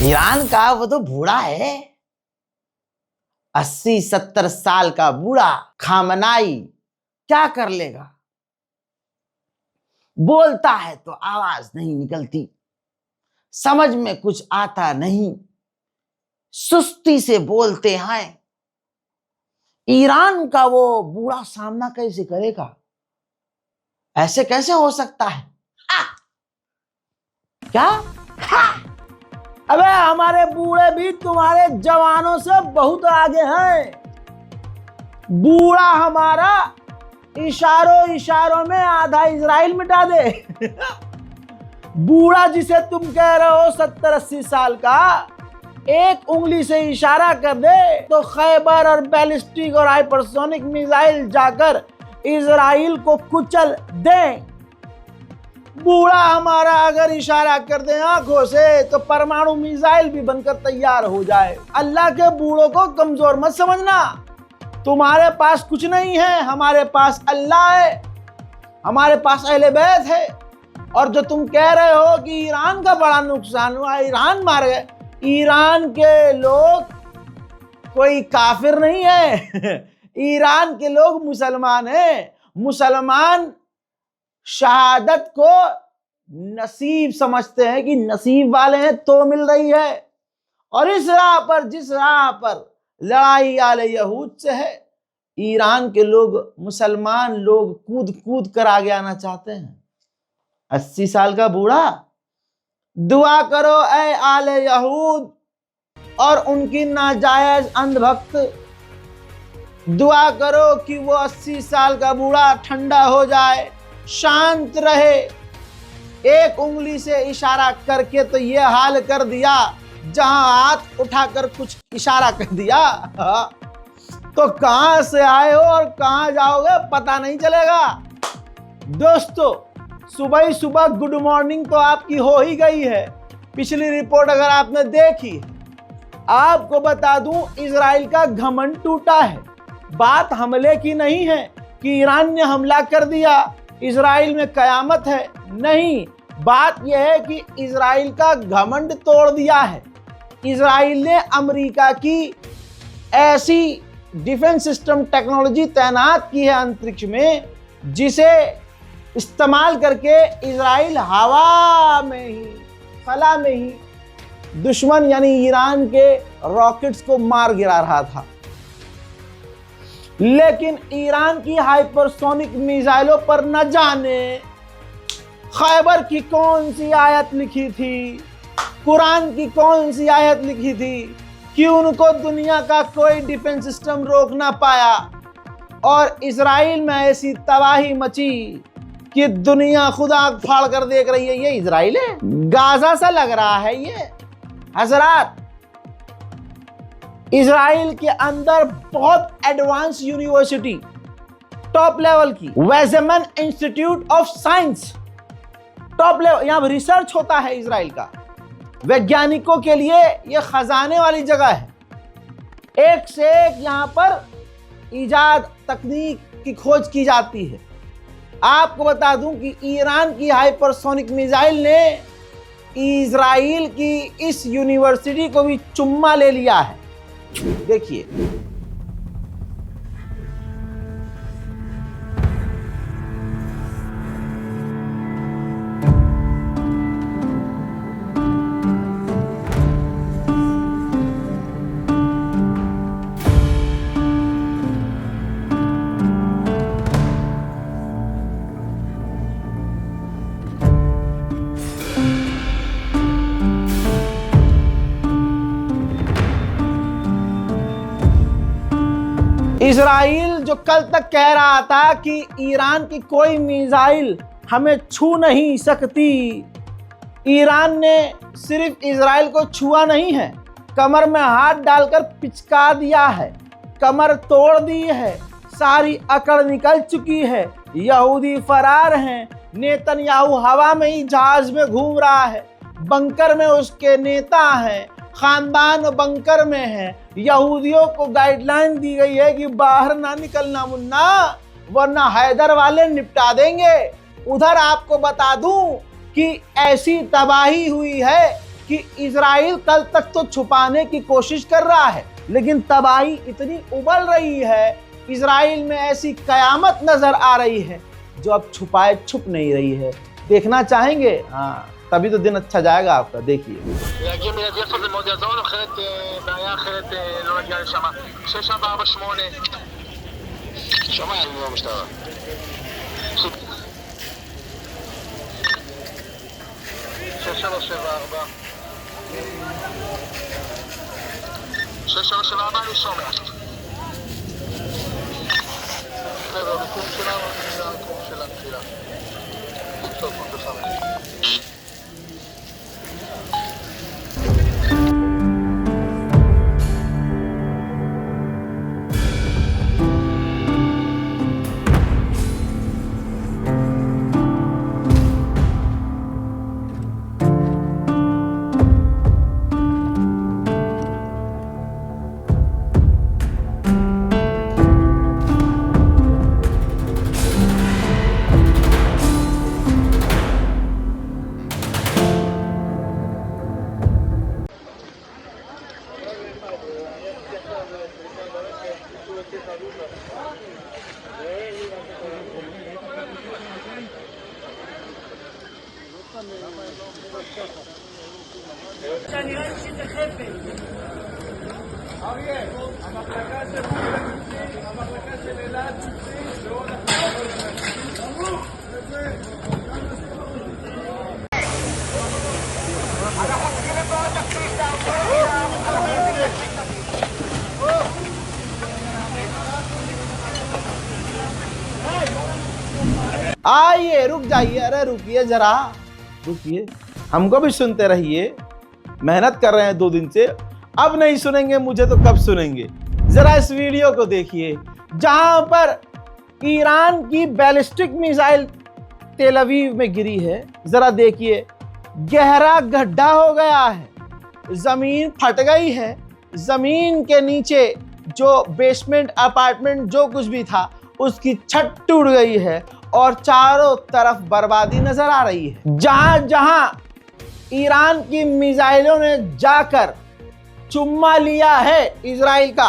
Iran का वो तो बूढ़ा है, 80-70 साल का बूढ़ा खामनाई क्या कर लेगा। बोलता है तो आवाज नहीं निकलती, समझ में कुछ आता नहीं, सुस्ती से बोलते हैं। ईरान का वो बूढ़ा सामना कैसे करेगा? ऐसे कैसे हो सकता है? क्या? अबे हमारे बूढ़े भी तुम्हारे जवानों से बहुत आगे हैं। बूढ़ा हमारा इशारों इशारों में आधा इजराइल मिटा दे। बूढ़ा जिसे तुम कह रहे हो 70-80 साल का, एक उंगली से इशारा कर दे तो खैबर और बैलिस्टिक और हाइपरसोनिक मिसाइल जाकर इजराइल को कुचल दे। बूढ़ा हमारा अगर इशारा कर दे आंखों से तो परमाणु मिसाइल भी बनकर तैयार हो जाए। अल्लाह के बूढ़ों को कमजोर मत समझना। तुम्हारे पास कुछ नहीं है, हमारे पास अल्लाह है, हमारे पास अहले बैत है। और जो तुम कह रहे हो कि ईरान का बड़ा नुकसान हुआ, ईरान मार गए, ईरान के लोग कोई काफिर नहीं है। ईरान के लोग मुसलमान हैं। मुसलमान शहादत को नसीब समझते हैं कि नसीब वाले हैं तो मिल रही है। और इस राह पर, जिस राह पर लड़ाई आले यहूद से है, ईरान के लोग, मुसलमान लोग कूद कूद कर आगे आना चाहते हैं। 80 साल का बूढ़ा, दुआ करो ऐ आले यहूद और उनकी नाजायज अंधभक्त, दुआ करो कि वो 80 साल का बूढ़ा ठंडा हो जाए, शांत रहे। एक उंगली से इशारा करके तो ये हाल कर दिया, जहां हाथ उठाकर कुछ इशारा कर दिया तो कहां से आए हो और कहां जाओगे पता नहीं चलेगा। दोस्तों, सुबह ही सुबह गुड मॉर्निंग तो आपकी हो ही गई है। पिछली रिपोर्ट अगर आपने देखी, आपको बता दूं, इजराइल का घमंड टूटा है। बात हमले की नहीं है कि ईरान ने हमला कर दिया, इजराइल में कयामत है, नहीं। बात यह है कि इजराइल का घमंड तोड़ दिया है। इजराइल ने अमेरिका की ऐसी डिफेंस सिस्टम टेक्नोलॉजी तैनात की है अंतरिक्ष में, जिसे इस्तेमाल करके इजराइल हवा में ही, फला में ही दुश्मन यानी ईरान के रॉकेट्स को मार गिरा रहा था। लेकिन ईरान की हाइपरसोनिक मिसाइलों पर न जाने खैबर की कौन सी आयत लिखी थी, कुरान की कौन सी आयत लिखी थी कि उनको दुनिया का कोई डिफेंस सिस्टम रोक ना पाया। और इजराइल में ऐसी तबाही मची कि दुनिया खुद आंख फाड़ कर देख रही है। ये इजराइल है, गाजा सा लग रहा है ये हजरात। इजराइल के अंदर बहुत एडवांस यूनिवर्सिटी, टॉप लेवल की, Weizmann Institute of Science, top level, यहां रिसर्च होता है इजराइल का। वैज्ञानिकों के लिए यह खजाने वाली जगह है। एक से एक यहां पर इजाद, तकनीक की खोज की जाती है। आपको बता दूं कि ईरान की हाइपरसोनिक मिसाइल ने इजराइल की इस यूनिवर्सिटी को भी चुम्मा ले लिया है। देखिए, इजराइल जो कल तक कह रहा था कि ईरान की कोई मिसाइल हमें छू नहीं सकती, ईरान ने सिर्फ इजराइल को छुआ नहीं है, कमर में हाथ डालकर पिचका दिया है, कमर तोड़ दी है, सारी अकड़ निकल चुकी है। यहूदी फरार हैं, नेतन्याहू हवा में ही जहाज में घूम रहा है, बंकर में उसके नेता हैं, खानदान बंकर में है। यहूदियों को गाइडलाइन दी गई है कि बाहर ना निकलना मुन्ना, वरना हैदर वाले निपटा देंगे। उधर आपको बता दूं कि ऐसी तबाही हुई है कि इजराइल कल तक तो छुपाने की कोशिश कर रहा है, लेकिन तबाही इतनी उबल रही है, इजराइल में ऐसी कयामत नजर आ रही है जो अब छुपाए छुप नहीं रही है। देखना चाहेंगे? हाँ, तभी तो दिन अच्छा जाएगा आपका। देखिए आइए, रुक जाइए, अरे रुकिए जरा, रुकिए, हमको भी सुनते रहिए। मेहनत कर रहे हैं 2 दिन से, अब नहीं सुनेंगे मुझे तो कब सुनेंगे? जरा इस वीडियो को देखिए, जहां पर ईरान की बैलिस्टिक मिसाइल तेल अवीव में गिरी है। जरा देखिए, गहरा गड्ढा हो गया है, जमीन फट गई है, जमीन के नीचे जो बेसमेंट अपार्टमेंट जो कुछ भी था उसकी छत टूट गई है और चारों तरफ बर्बादी नजर आ रही है। जहां जहां ईरान की मिसाइलों ने जाकर चुम्मा लिया है इजराइल का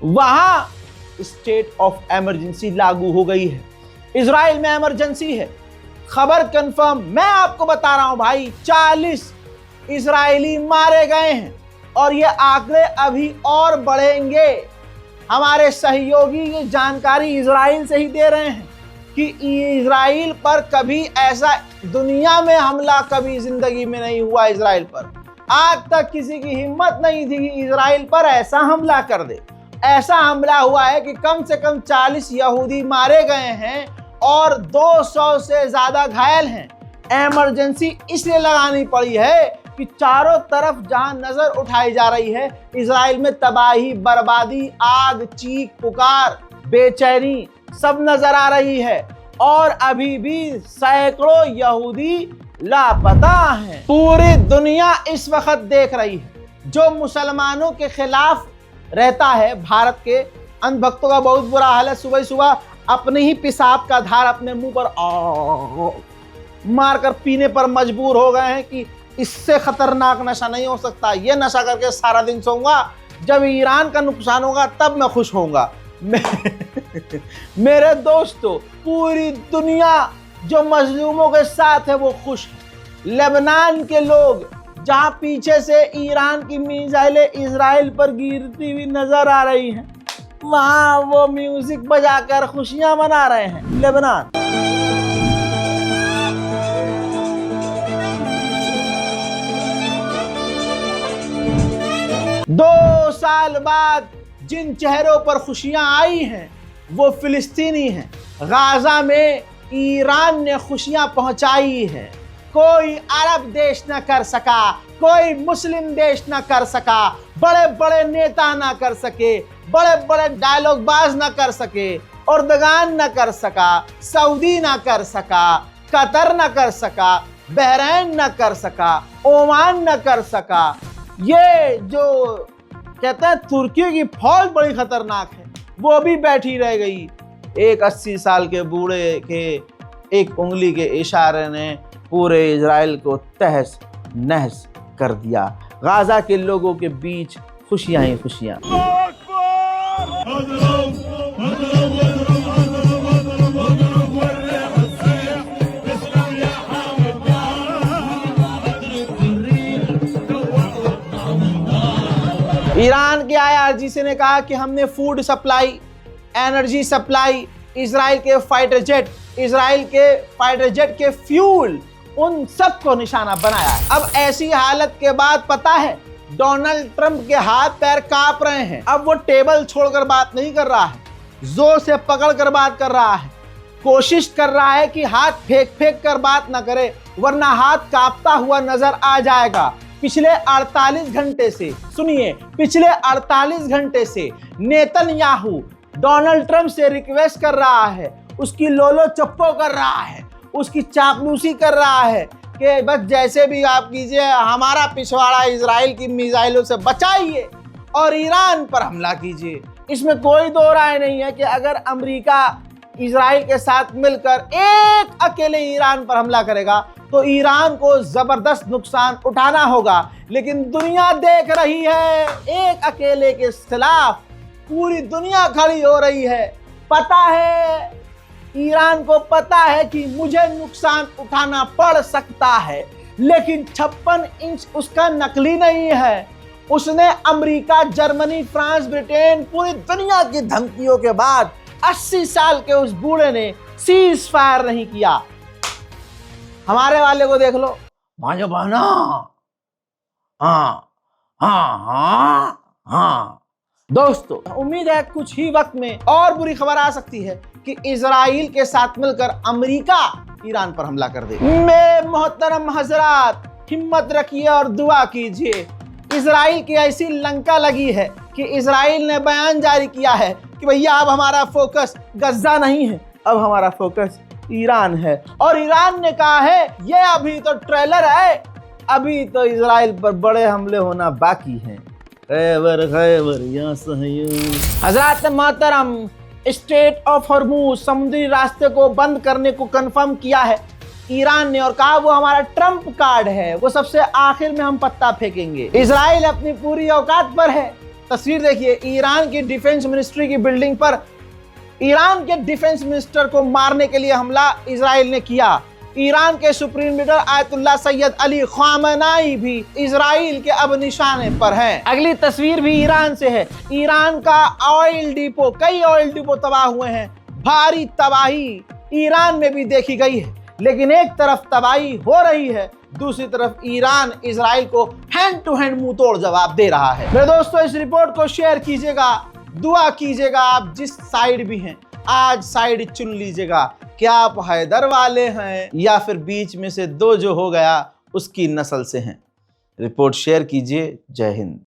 वहां स्टेट ऑफ इमरजेंसी लागू हो गई है। इजराइल में इमरजेंसी है, खबर कंफर्म। मैं आपको बता रहा हूं भाई, 40 इजरायली मारे गए हैं और ये आंकड़े अभी और बढ़ेंगे। हमारे सहयोगी ये जानकारी इजराइल से ही दे रहे हैं कि इजराइल पर कभी ऐसा दुनिया में हमला कभी जिंदगी में नहीं हुआ। इजराइल पर आज तक किसी की हिम्मत नहीं थी कि इजराइल पर ऐसा हमला कर दे। ऐसा हमला हुआ है कि कम से कम 40 यहूदी मारे गए हैं और 200 से ज्यादा घायल हैं। इमरजेंसी इसलिए लगानी पड़ी है कि चारों तरफ जहां नजर उठाई जा रही है, इजराइल में तबाही, बर्बादी, आग, चीख पुकार, बेचैनी सब नजर आ रही है और अभी भी सैकड़ों यहूदी लापता हैं। पूरी दुनिया इस वक्त देख रही है। जो मुसलमानों के खिलाफ रहता है, भारत के अंधभक्तों का बहुत बुरा हाल है। सुबह सुबह अपने ही पेशाब का धार अपने मुंह पर मारकर पीने पर मजबूर हो गए हैं कि इससे खतरनाक नशा नहीं हो सकता। ये नशा करके सारा दिन सोऊंगा, जब ईरान का नुकसान होगा तब मैं खुश होऊंगा। मेरे दोस्तों, पूरी दुनिया जो मजलूमों के साथ है वो खुश है। लेबनान के लोग जहां पीछे से ईरान की मिसाइलें इजराइल पर गिरती हुई नजर आ रही हैं, वहां वो म्यूजिक बजाकर खुशियां मना रहे हैं। लेबनान 2 साल बाद जिन चेहरों पर खुशियां आई हैं वो फिलिस्तीनी हैं। गाजा में ईरान ने खुशियां पहुंचाई हैं। कोई अरब देश न कर सका, कोई मुस्लिम देश न कर सका, बड़े बड़े नेता न कर सके, बड़े बड़े डायलॉग बाज न कर सके, उर्दगान न कर सका, सऊदी न कर सका, कतर न कर सका, बहरैन न कर सका, ओमान न कर सका। ये जो कहते हैं तुर्की की फौज बड़ी खतरनाक है, वो भी बैठी रह गई। एक 80 साल के बूढ़े के एक उंगली के इशारे ने पूरे इजराइल को तहस नहस कर दिया। गाजा के लोगों के बीच खुशियां ही खुशियां। ईरान के आईआरजीसी ने कहा कि हमने food supply, energy supply, Israel के फाइटर जेट के फ्यूल, उन सबको निशाना बनाया है। अब ऐसी हालत के बाद पता है डोनाल्ड ट्रंप के हाथ पैर कांप रहे हैं। अब वो टेबल छोड़कर बात नहीं कर रहा है, जोर से पकड़ कर बात कर रहा है। कोशिश कर रहा है कि हाथ फेंक कर बात ना करे, वरना हाथ कांपता हुआ नजर आ जाएगा। पिछले 48 घंटे से, सुनिए, पिछले 48 घंटे से नेतन्याहू डोनाल्ड ट्रंप से रिक्वेस्ट कर रहा है, उसकी लोलो चप्पो कर रहा है, उसकी चापलूसी कर रहा है कि बस जैसे भी आप कीजिए, हमारा पिछवाड़ा इजराइल की मिसाइलों से बचाइए और ईरान पर हमला कीजिए। इसमें कोई दो राय नहीं है कि अगर अमेरिका इजराइल के साथ मिलकर एक अकेले ईरान पर हमला करेगा तो ईरान को जबरदस्त नुकसान उठाना होगा। लेकिन दुनिया देख रही है, एक अकेले के खिलाफ पूरी दुनिया खड़ी हो रही है। पता है, ईरान को पता है कि मुझे नुकसान उठाना पड़ सकता है, लेकिन 56 इंच उसका नकली नहीं है। उसने अमेरिका, जर्मनी, फ्रांस, ब्रिटेन, पूरी दुनिया की धमकियों के बाद 80 साल के उस बूढ़े ने सीज फायर नहीं किया। हमारे वाले को देख लो, भांजो बहना, हाँ हाँ हाँ हाँ। दोस्तों, उम्मीद है कुछ ही वक्त में और बुरी खबर आ सकती है कि इजराइल के साथ मिलकर अमेरिका ईरान पर हमला कर दे। मेरे मोहतरम हजरात, हिम्मत रखिए और दुआ कीजिए। इजराइल की ऐसी लंका लगी है कि इजराइल ने बयान जारी किया है कि भैया अब हमारा फोकस गजा नहीं है, अब हमारा फोकस ईरान है। और ईरान ने कहा है ये अभी तो ट्रेलर है, अभी तो इजराइल पर बड़े हमले होना बाकी हैं। खैबर खैबर या हजरात मोहतरम, स्ट्रेट ऑफ हॉर्मुज, समुद्री रास्ते को बंद करने को कंफर्म किया है ईरान ने और कहा वो हमारा ट्रम्प कार्ड है, वो सबसे आखिर में हम पत्ता फेंकेंगे। इजराइल अपनी पूरी औकात पर है। तस्वीर देखिए, ईरान की डिफेंस मिनिस्ट्री की बिल्डिंग पर ईरान के डिफेंस मिनिस्टर को मारने के लिए हमला इजराइल ने किया। ईरान के supreme leader Ayatollah Syed Ali Khamenei भी इजराइल के अब निशाने पर हैं। अगली तस्वीर भी ईरान से है। ईरान का ऑयल डिपो, कई ऑयल डिपो तबाह हुए हैं। भारी तबाही ईरान में भी देखी गई है, लेकिन एक तरफ तबाही हो रही है, दूसरी तरफ ईरान इजराइल को हैंड टू हैंड मुंह तोड़ जवाब दे रहा है। मेरे दोस्तों, इस रिपोर्ट को शेयर कीजिएगा, दुआ कीजिएगा। आप जिस साइड भी हैं, आज साइड चुन लीजिएगा। क्या आप हैदर वाले हैं या फिर बीच में से दो जो हो गया उसकी नस्ल से हैं? रिपोर्ट शेयर कीजिए। जय हिंद।